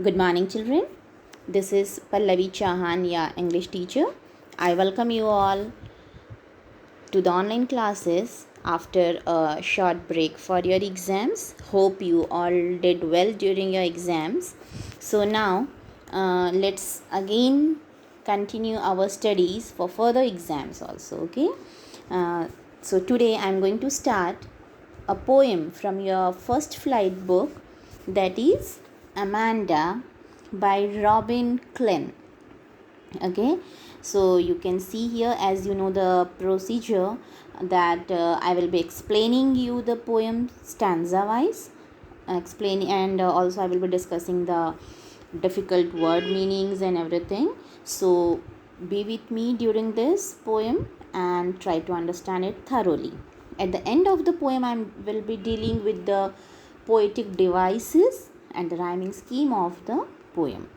Good morning, children. This is Pallavi Chauhan, your English teacher. I welcome you all to the online classes after a short break for your exams. Hope you all did well during your exams. So, now let's again continue our studies for further exams, also. Okay, so today I'm going to start a poem from your first flight book, that is Amanda by Robin Klein. Okay, so you can see here, as you know the procedure, that I will be explaining you the poem stanza wise, explaining, and also I will be discussing the difficult word meanings and everything. So be with me during this poem and try to understand it thoroughly. At the end of the poem, I will be dealing with the poetic devices and the rhyming scheme of the poem.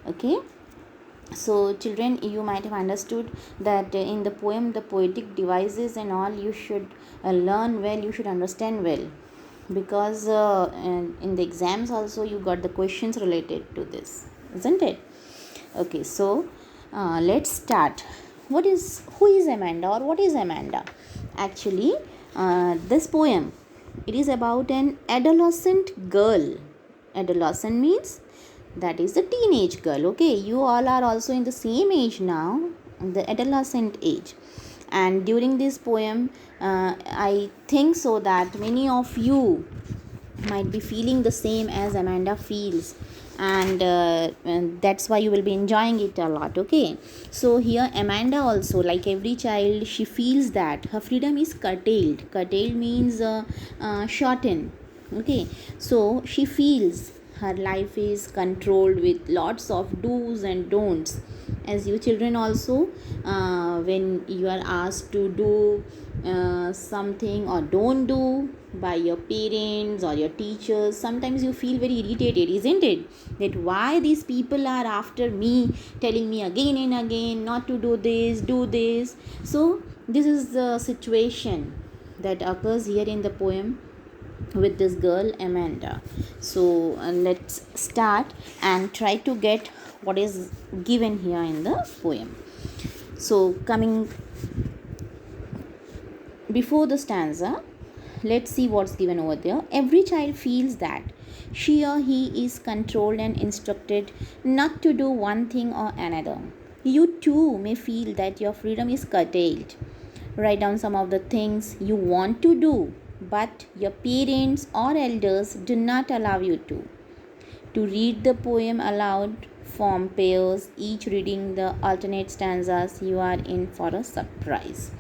Okay, so children, you might have understood that in the poem, the poetic devices and all, you should learn well, you should understand well, because in the exams also you got the questions related to this, isn't it? Okay, so let's start. Who is Amanda, or what is Amanda? Actually, this poem, it is about an adolescent girl. Adolescent means that is the teenage girl. Okay, you all are also in the same age now, the adolescent age. And during this poem, I think so that many of you might be feeling the same as Amanda feels, and that's why you will be enjoying it a lot. Okay, so here Amanda also, like every child, she feels that her freedom is curtailed. Curtailed means shortened. Okay, so she feels her life is controlled with lots of do's and don'ts. As you children also, when you are asked to do something or don't do by your parents or your teachers, sometimes you feel very irritated, isn't it, that why these people are after me, telling me again and again not to do this, do this. So this is the situation that occurs here in the poem with this girl Amanda. So let's start and try to get what is given here in the poem. So coming before the stanza, let's see what's given over there. Every child feels that she or he is controlled and instructed not to do one thing or another. You too may feel that your freedom is curtailed. Write down some of the things you want to do, but your parents or elders do not allow you to. To read the poem aloud, form pairs, each reading the alternate stanzas. You are in for a surprise.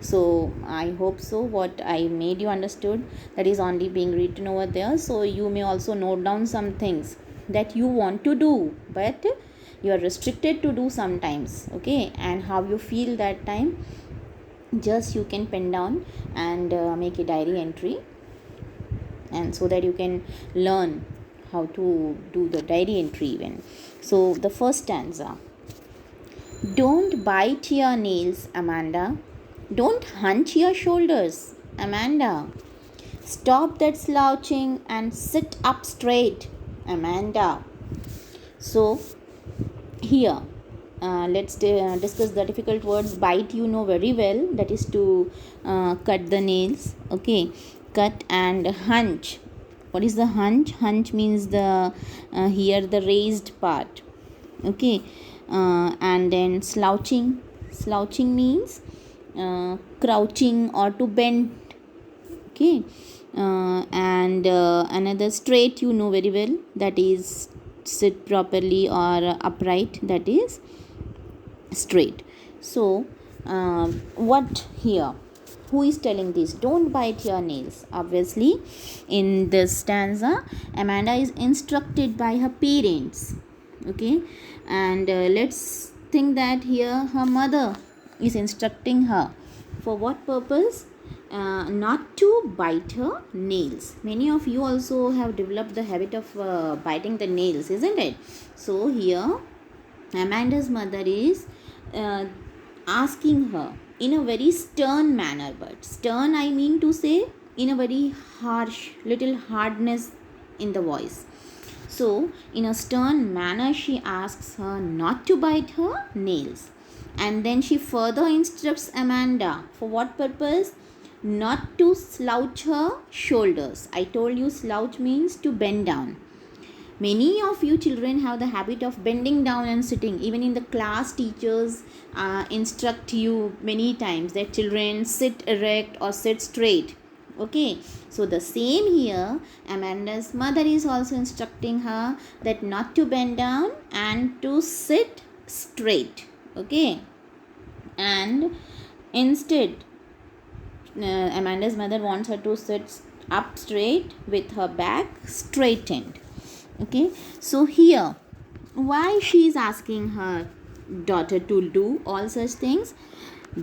So I hope so what I made you understood, that is only being written over there. So you may also note down some things that you want to do, but you are restricted to do sometimes. Okay, and how you feel that time, just you can pen down and make a diary entry, and so that you can learn how to do the diary entry even. So the first stanza: don't bite your nails, Amanda. Don't hunch your shoulders, Amanda. Stop that slouching and sit up straight, Amanda. So here, let's discuss the difficult words. Bite, you know very well, that is to cut the nails. Okay, cut. And hunch, what is the hunch? Hunch means the here the raised part. Okay, and then slouching. Slouching means crouching or to bend. Okay, and another straight, you know very well, that is sit properly or upright, that is straight. So what here, who is telling this? Don't bite your nails. Obviously in this stanza, Amanda is instructed by her parents. Okay, and let's think that here her mother is instructing her for what purpose? Not to bite her nails. Many of you also have developed the habit of biting the nails, isn't it? So here Amanda's mother is asking her in a very stern manner, but stern, I mean to say, in a very harsh, little hardness in the voice. So, in a stern manner, she asks her not to bite her nails. And then she further instructs Amanda for what purpose? Not to slouch her shoulders. I told you slouch means to bend down. Many of you children have the habit of bending down and sitting. Even in the class, teachers instruct you many times that children sit erect or sit straight. Okay, so the same here, Amanda's mother is also instructing her that not to bend down and to sit straight. Okay, and instead, Amanda's mother wants her to sit up straight with her back straightened. Okay, so here, why she is asking her daughter to do all such things?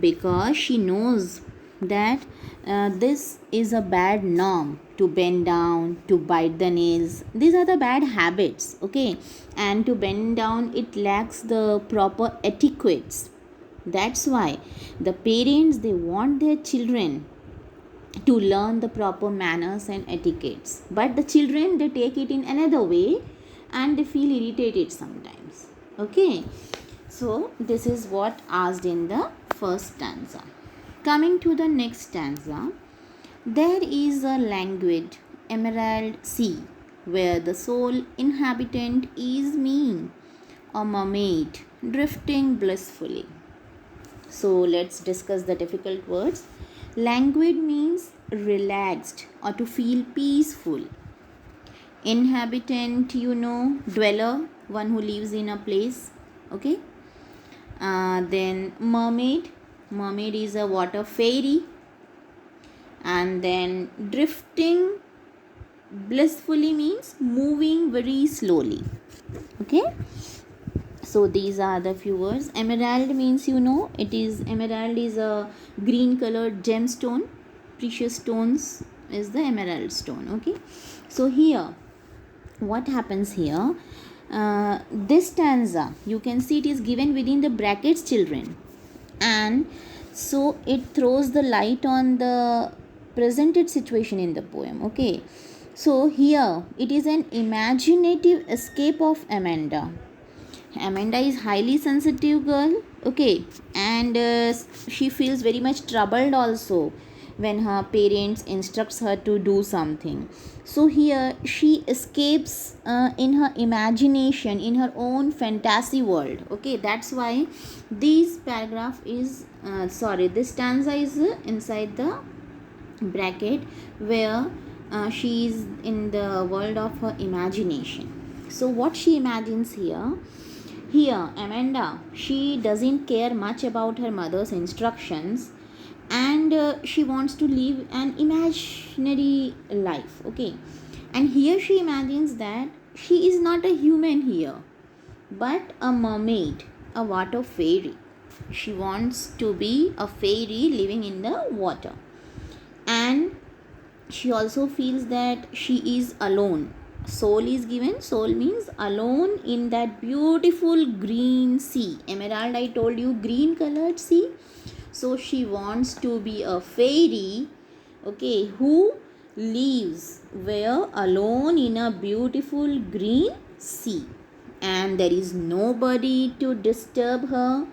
Because she knows that this is a bad norm, to bend down, to bite the nails. These are the bad habits. Okay, and to bend down, it lacks the proper etiquettes. That's why the parents, they want their children to learn the proper manners and etiquettes, but the children, they take it in another way and they feel irritated sometimes. Okay, so this is what asked in the first stanza. Coming to the next stanza, there is a languid emerald sea where the sole inhabitant is me, a mermaid drifting blissfully. So let's discuss the difficult words. Languid means relaxed or to feel peaceful. Inhabitant, dweller, one who lives in a place. Okay. Then mermaid. Mermaid is a water fairy. And then drifting blissfully means moving very slowly. Okay. So these are the few words. Emerald means, emerald is a green colored gemstone. Precious stones is the emerald stone. Okay. So here, what happens here? This stanza, you can see it is given within the brackets, children. And so it throws the light on the presented situation in the poem. Okay. So here, it is an imaginative escape of Amanda. Amanda is highly sensitive girl. Okay, and she feels very much troubled also when her parents instructs her to do something. So here she escapes in her imagination, in her own fantasy world. Okay, that's why this paragraph is this stanza is inside the bracket where she is in the world of her imagination. So what she imagines here? Here, Amanda, she doesn't care much about her mother's instructions, and she wants to live an imaginary life. Okay, and here she imagines that she is not a human here, but a mermaid, a water fairy. She wants to be a fairy living in the water, and she also feels that she is alone. Soul is given. Soul means alone in that beautiful green sea. Emerald, I told you, green colored sea. So she wants to be a fairy, okay, who lives where? Alone in a beautiful green sea. And there is nobody to disturb her.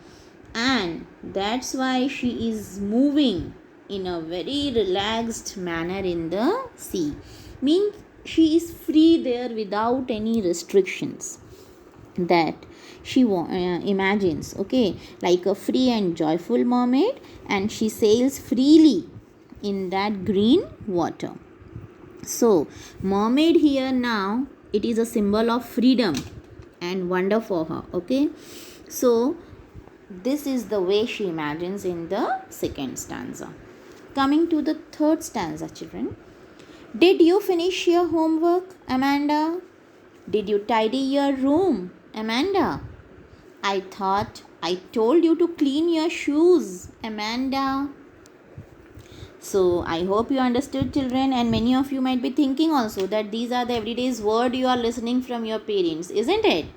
And that's why she is moving in a very relaxed manner in the sea. Means she is free there without any restrictions that she imagines. Okay, like a free and joyful mermaid, and she sails freely in that green water. So mermaid here, now it is a symbol of freedom and wonder for her. Okay, so this is the way she imagines in the second stanza. Coming to the third stanza, children. Did you finish your homework, Amanda? Did you tidy your room, Amanda? I thought I told you to clean your shoes, Amanda. So I hope you understood, children, and many of you might be thinking also that these are the everyday's word you are listening from your parents, isn't it?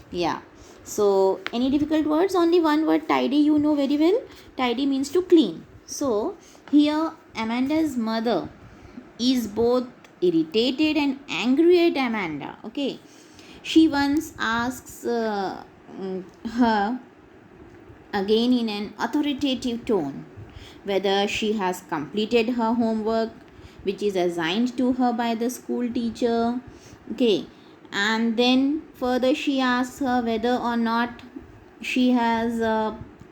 Yeah. So any difficult words? Only one word, tidy, you know very well. Tidy means to clean. So here Amanda's mother is both irritated and angry at Amanda. Okay, She once asks her again in an authoritative tone whether she has completed her homework which is assigned to her by the school teacher. Okay, and then further she asks her whether or not she has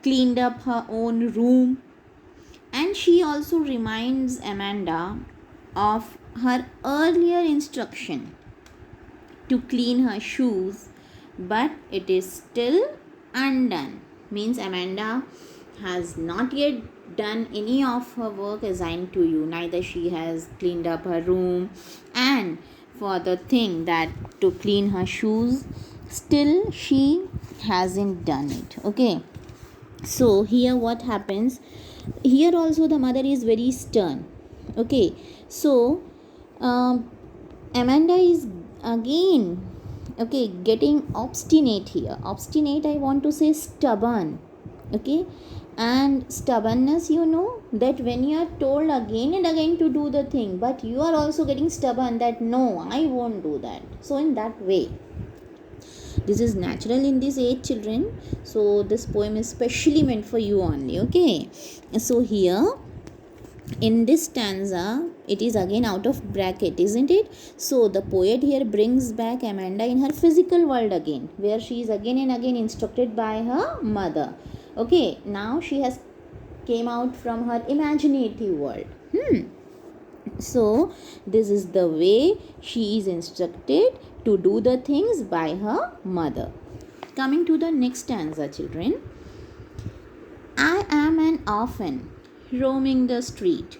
cleaned up her own room, and she also reminds Amanda of her earlier instruction to clean her shoes, but it is still undone. Means Amanda has not yet done any of her work assigned to you, neither she has cleaned up her room, and for the thing that to clean her shoes, still she hasn't done it. Okay, so here what happens, here also the mother is very stern. Okay, so Amanda is again, okay, getting obstinate here. Obstinate, I want to say stubborn. Okay, and stubbornness, you know that when you are told again and again to do the thing, but you are also getting stubborn that no, I won't do that. So in that way, this is natural in these 8 children. So this poem is specially meant for you only. Okay, so here in this stanza, it is again out of bracket, isn't it? So the poet here brings back Amanda in her physical world again, where she is again and again instructed by her mother. Okay, now she has came out from her imaginative world. So this is the way she is instructed to do the things by her mother. Coming to the next stanza, children. I am an orphan roaming the street.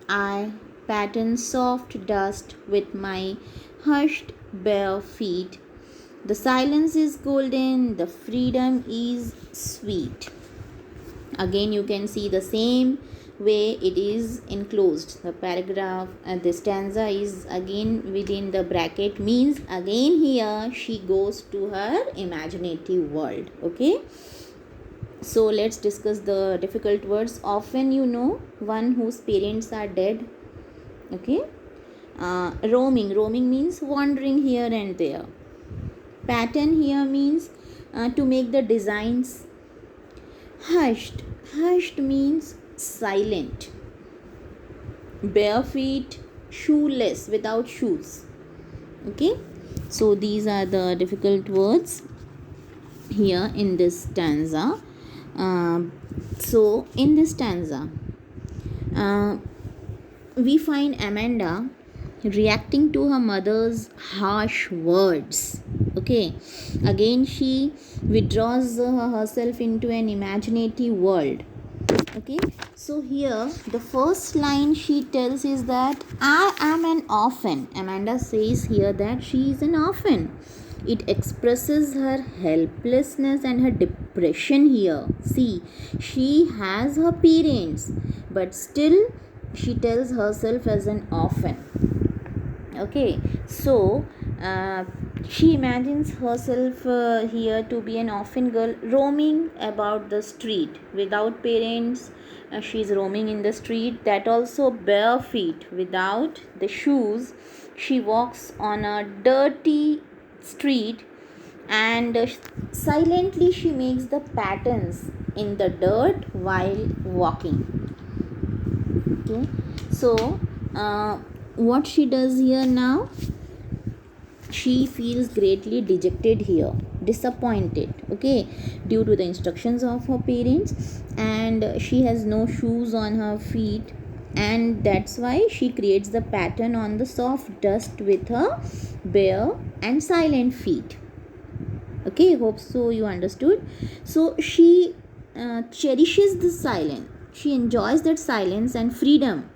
I pattern soft dust with my hushed bare feet. The silence is golden, the freedom is sweet. Again, you can see the same way it is enclosed. The paragraph, the stanza is again within the bracket, means again here she goes to her imaginative world. Okay, so let's discuss the difficult words. Often, you know, one whose parents are dead. Okay, roaming means wandering here and there. Pattern here means to make the designs. Hushed means silent. Bare feet, shoeless, without shoes. Okay, so these are the difficult words here in this stanza. So in this stanza, we find Amanda reacting to her mother's harsh words. Okay, again she withdraws herself into an imaginative world. Okay, so here the first line she tells is that I am an orphan. Amanda says here that she is an orphan. It expresses her helplessness and her depression here. See, she has her parents, but still she tells herself as an orphan. Okay, so she imagines herself here to be an orphan girl roaming about the street without parents. She is roaming in the street, that also bare feet, without the shoes. She walks on a dirty street, and silently she makes the patterns in the dirt while walking. Okay, so what she does here now, she feels greatly dejected here, disappointed, okay, due to the instructions of her parents, and she has no shoes on her feet, and that's why she creates the pattern on the soft dust with her bare and silent feet. Okay, hope so you understood. So she cherishes the silence, she enjoys that silence and freedom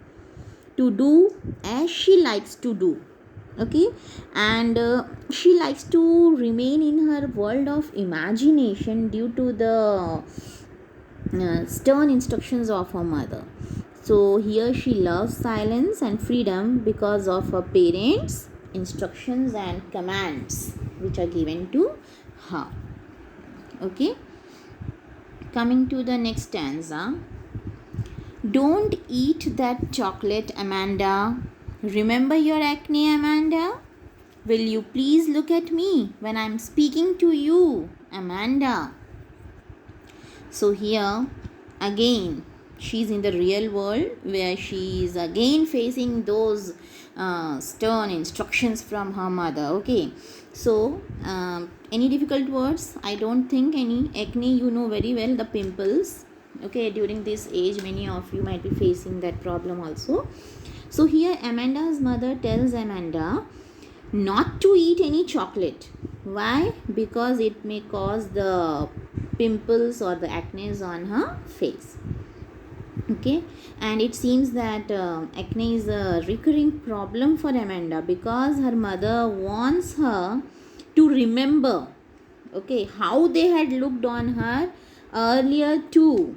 to do as she likes to do. Okay, and she likes to remain in her world of imagination due to the stern instructions of her mother. So here she loves silence and freedom because of her parents' instructions and commands which are given to her. Okay, coming to the next stanza. Don't eat that chocolate, Amanda. Remember your acne, Amanda? Will you please look at me when I'm speaking to you, Amanda? So here again she's in the real world where she is again facing those stern instructions from her mother. Okay, so any difficult words? I don't think any. Acne, you know very well, the pimples. Okay, during this age many of you might be facing that problem also. So here Amanda's mother tells Amanda not to eat any chocolate. Why? Because it may cause the pimples or the acne on her face. Okay, and it seems that acne is a recurring problem for Amanda because her mother wants her to remember, okay, how they had looked on her earlier too,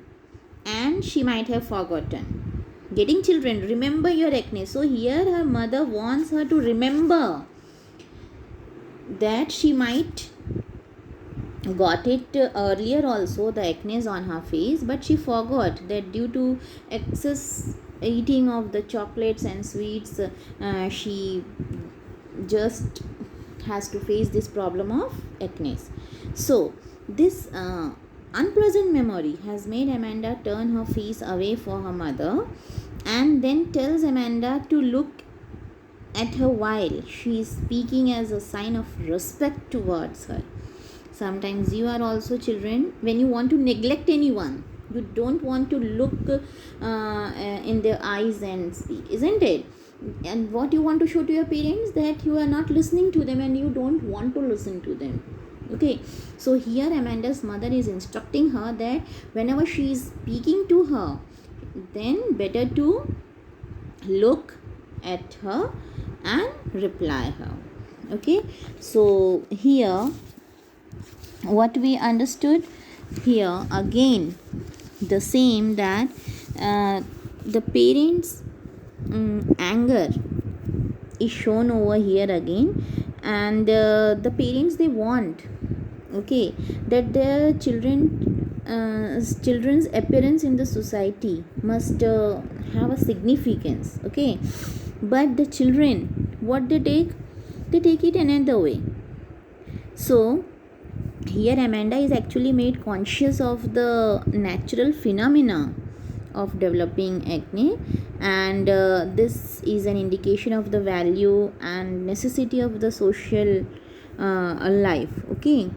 and she might have forgotten. Getting children, remember your acne. So here her mother wants her to remember that she might got it earlier also, the acne on her face, but she forgot that due to excess eating of the chocolates and sweets, she just has to face this problem of acne. So this unpleasant memory has made Amanda turn her face away for her mother and then tells Amanda to look at her while she is speaking as a sign of respect towards her. Sometimes you are also children, when you want to neglect anyone, you don't want to look in their eyes and speak, isn't it? And what you want to show to your parents, that you are not listening to them and you don't want to listen to them. Okay, so here Amanda's mother is instructing her that whenever she is speaking to her, then better to look at her and reply her. Okay, so here what we understood here again the same, that the parents anger is shown over here again, and the parents, they want, okay, that their children's appearance in the society must have a significance. Okay, but the children, what they take it another way. So here Amanda is actually made conscious of the natural phenomena of developing acne, and this is an indication of the value and necessity of the social life. Okay,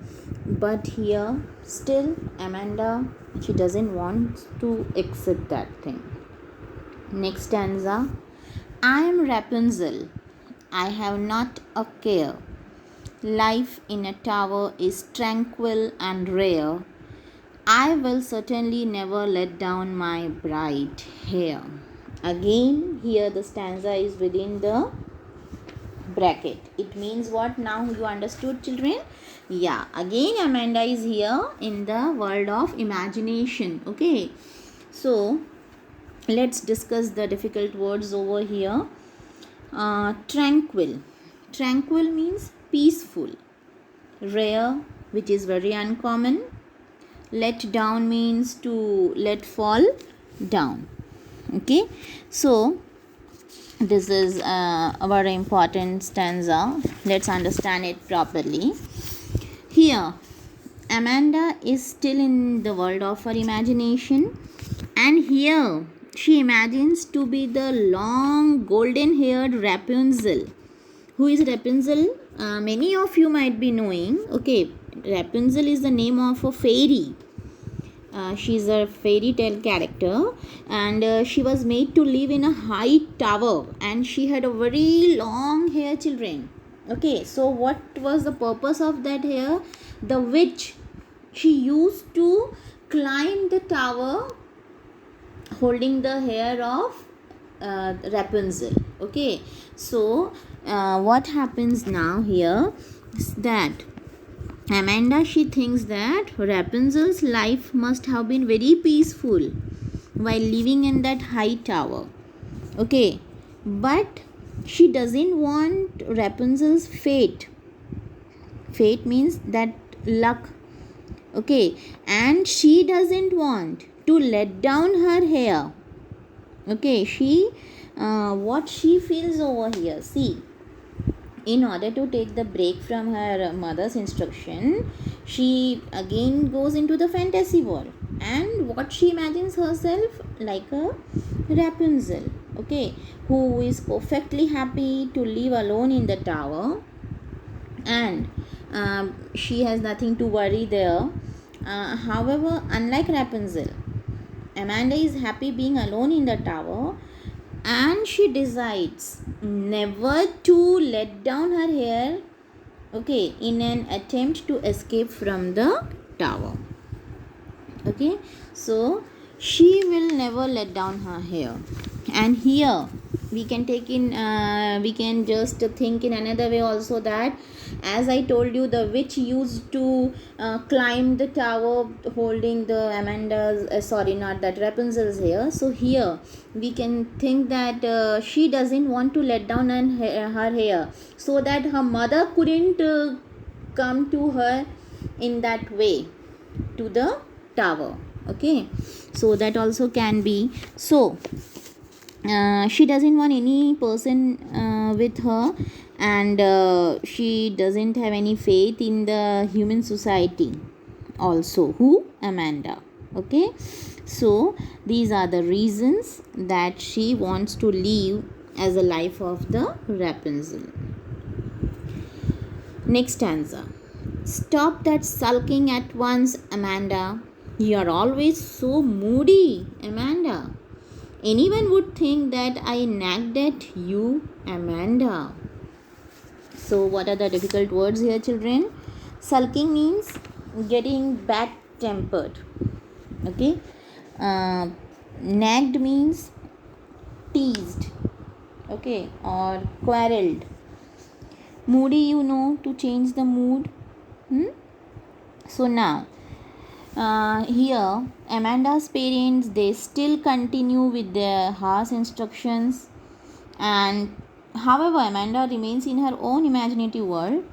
but here still Amanda, she doesn't want to accept that thing. Next stanza. I am Rapunzel, I have not a care. Life in a tower is tranquil and rare. I will certainly never let down my bright hair. Again, here the stanza is within the bracket. It means what now? You understood, children? Yeah, again Amanda is here in the world of imagination. Okay, so let's discuss the difficult words over here. Tranquil. Tranquil means peaceful. Rare, which is very uncommon. Let down means to let fall down. Okay, so this is a very important stanza. Let's understand it properly. Here Amanda is still in the world of her imagination, and here she imagines to be the long golden haired Rapunzel. Who is Rapunzel? Many of you might be knowing. Okay, Rapunzel is the name of a fairy. She's a fairy tale character, and she was made to live in a high tower, and she had a very long hair, children. Okay, so what was the purpose of that hair? The witch, she used to climb the tower holding the hair of Rapunzel. Okay, so what happens now here is that Amanda, she thinks that Rapunzel's life must have been very peaceful while living in that high tower. Okay, but she doesn't want Rapunzel's fate. Fate means that luck. Okay, and she doesn't want to let down her hair. Okay, she what she feels over here, see, in order to take the break from her mother's instruction, she again goes into the fantasy world, and what she imagines herself like a Rapunzel, okay, who is perfectly happy to live alone in the tower, and she has nothing to worry there. However, unlike Rapunzel, Amanda is happy being alone in the tower, and she decides never to let down her hair, okay, in an attempt to escape from the tower. Okay, so she will never let down her hair. And here we can take in we can just think in another way also, that as I told you, the witch used to climb the tower holding the Amanda's sorry, not that, Rapunzel's hair. So here we can think that she doesn't want to let down her hair, so that her mother couldn't come to her in that way to the tower. Okay, so that also can be. So she doesn't want any person with her, and she doesn't have any faith in the human society also. Who? Amanda. Okay, so these are the reasons that she wants to live as a life of the Rapunzel. Next stanza. Stop that sulking at once, Amanda. You are always so moody, Amanda. Anyone would think that I nagged at you, Amanda. So, what are the difficult words here, children? Sulking means getting bad tempered. Okay. Nagged means teased. Okay. Or quarreled. Moody, you know, to change the mood. So now, here Amanda's parents, they still continue with their harsh instructions, and however Amanda remains in her own imaginative world,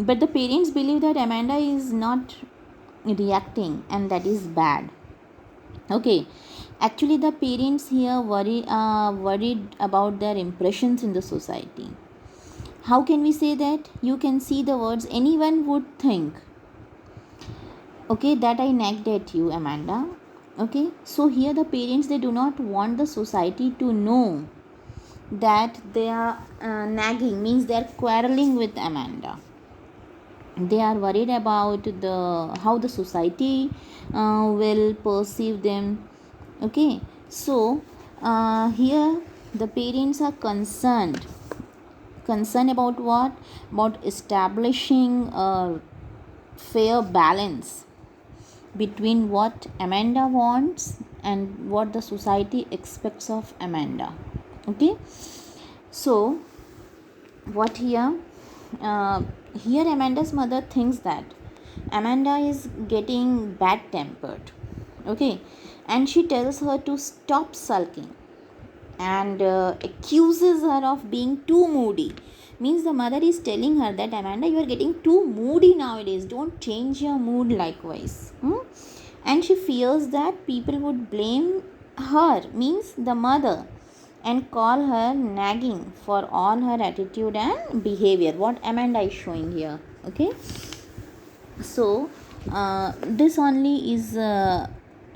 but the parents believe that Amanda is not reacting, and that is bad. Okay, actually the parents here worried about their impressions in the society. How can we say that? You can see the words, anyone would think, okay, that I nagged at you, Amanda. Okay, so here the parents, they do not want the society to know that they are nagging, means they are quarreling with Amanda. They are worried about how the society will perceive them. Okay, so here the parents are concerned about what? About establishing a fair balance between what Amanda wants and what the society expects of Amanda. Okay, so what here? Here Amanda's mother thinks that Amanda is getting bad tempered. Okay, and she tells her to stop sulking, and accuses her of being too moody. Means the mother is telling her that, Amanda, you are getting too moody nowadays, don't change your mood likewise. And she fears that people would blame her, means the mother, and call her nagging for all her attitude and behavior, what Amanda is showing here. Okay, so this only is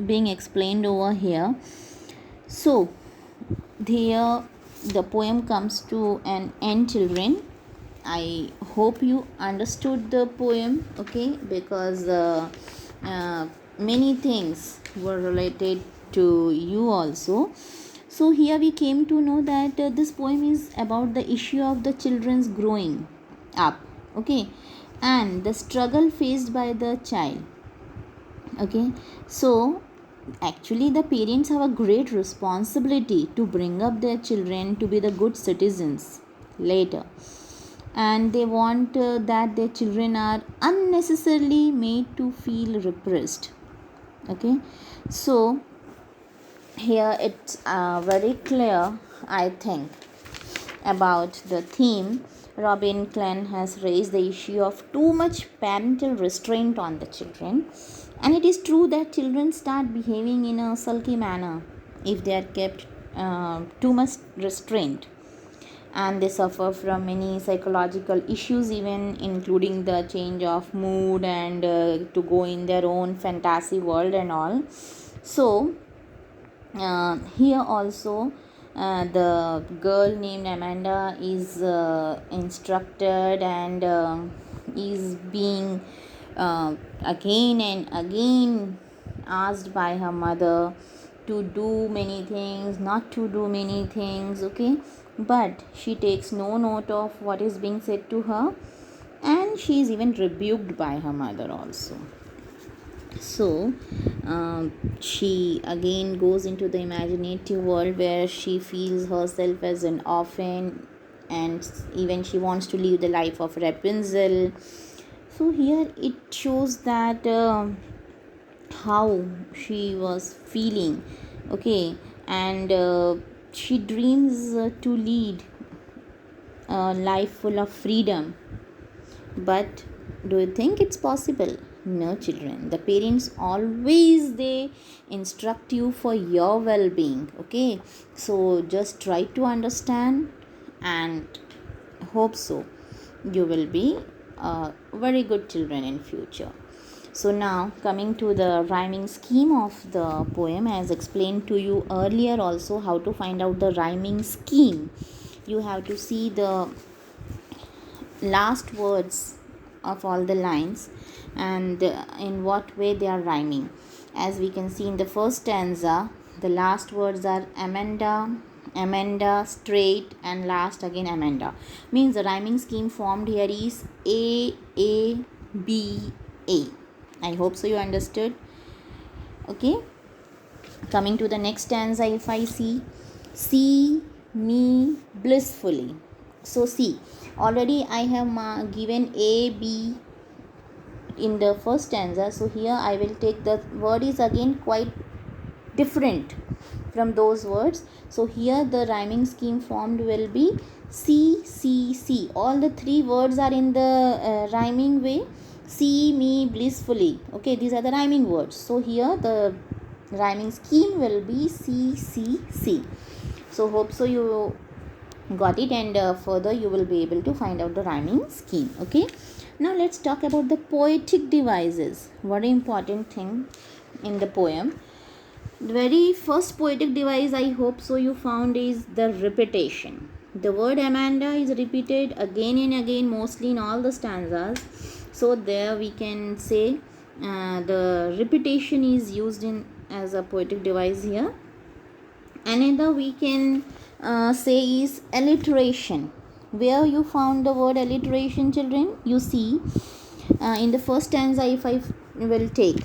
being explained over here. So here the poem comes to an end, children. I hope you understood the poem, okay, because many things were related to you also. So here we came to know that this poem is about the issue of the children's growing up, okay, and the struggle faced by the child. Okay, so actually the parents have a great responsibility to bring up their children to be the good citizens later, and they want that their children are unnecessarily made to feel repressed. Okay, so here it's very clear, I think, about the theme. Robin Klein has raised the issue of too much parental restraint on the children, and it is true that children start behaving in a sulky manner if they are kept too much restraint. and they suffer from many psychological issues, even including the change of mood and to go in their own fantasy world and all. So here also the girl named Amanda is instructed and is being again and again asked by her mother to do many things, not to do many things, okay, but she takes no note of what is being said to her, and she is even rebuked by her mother also. So she again goes into the imaginative world where she feels herself as an orphan, and even she wants to live the life of Rapunzel. So here it shows that how she was feeling, okay, and she dreams to lead a life full of freedom. But do you think it's possible? No, children. The parents always they instruct you for your well-being, okay, so just try to understand and hope so you will be very good children in future. So now coming to the rhyming scheme of the poem, as explained to you earlier also, how to find out the rhyming scheme. You have to see the last words of all the lines and in what way they are rhyming. As we can see in the first stanza, the last words are Amanda, Amanda, straight, and last again Amanda. Means the rhyming scheme formed here is A, B, A. I hope so you understood. Okay. Coming to the next stanza, if I see me blissfully. So see, already I have given A, B in the first stanza. So here I will take the word is again quite different from those words. So here the rhyming scheme formed will be C. All the three words are in the rhyming way. See me blissfully. Okay, these are the rhyming words. So here the rhyming scheme will be C. So hope so you got it, and further you will be able to find out the rhyming scheme. Okay, now let's talk about the poetic devices. Very important thing in the poem. The very first poetic device I hope so you found is the repetition. The word Amanda is repeated again and again, mostly in all the stanzas. So there we can say the repetition is used in as a poetic device here. Another we can say is alliteration. Where you found the word alliteration, children? You see in the first stanza, if I will take,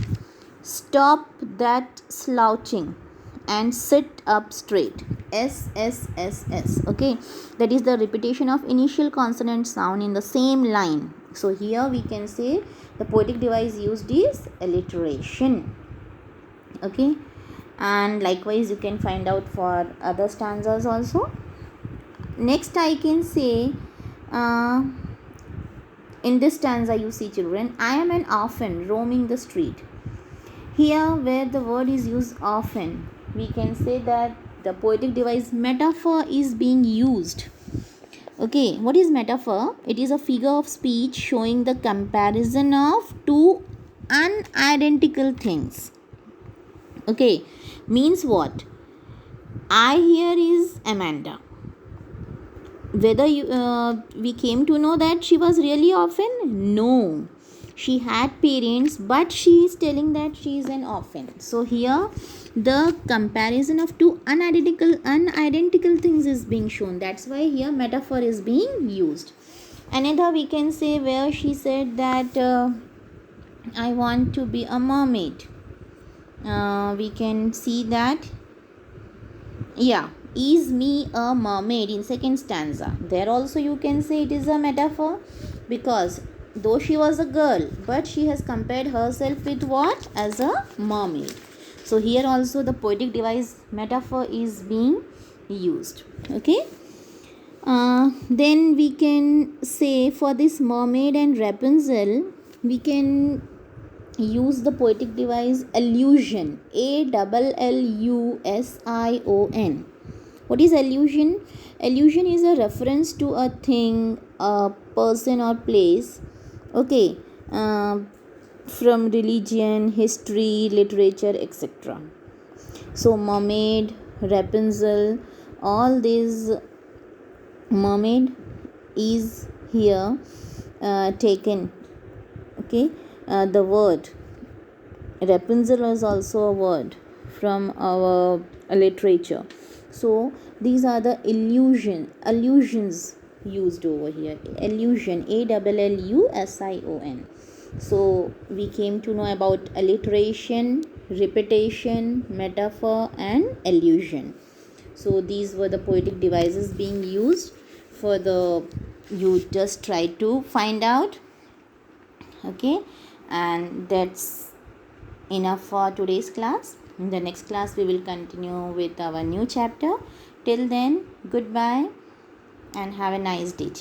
stop that slouching and sit up straight. S. Okay, that is the repetition of initial consonant sound in the same line. So here we can say the poetic device used is alliteration. Okay, and likewise you can find out for other stanzas also. Next I can say in this stanza, you see children, I am an orphan roaming the street. Here where the word is used often, we can say that the poetic device metaphor is being used. Okay, what is metaphor? It is a figure of speech showing the comparison of two unidentical things. Okay, means what? I here is Amanda. Whether we came to know that she was really orphan? No. She had parents, but she is telling that she is an orphan. So here the comparison of two unidentical things is being shown. That's why here metaphor is being used. Another we can say where she said that I want to be a mermaid. We can see that, yeah, is me a mermaid in second stanza. There also you can say it is a metaphor, because though she was a girl, but she has compared herself with what? As a mermaid. So here also the poetic device metaphor is being used. Okay, then we can say for this mermaid and Rapunzel, we can use the poetic device allusion. ALLUSION. What is allusion? Allusion is a reference to a thing, a person or place, okay, from religion, history, literature, etc. So mermaid, Rapunzel, all these, mermaid is here taken, okay. The word Rapunzel is also a word from our literature. So these are the allusions used over here. Allusion, ALLUSION. So we came to know about alliteration, repetition, metaphor, and allusion. So these were the poetic devices being used for the, you just try to find out, okay. And that's enough for today's class. In the next class we will continue with our new chapter. Till then, goodbye and have a nice day.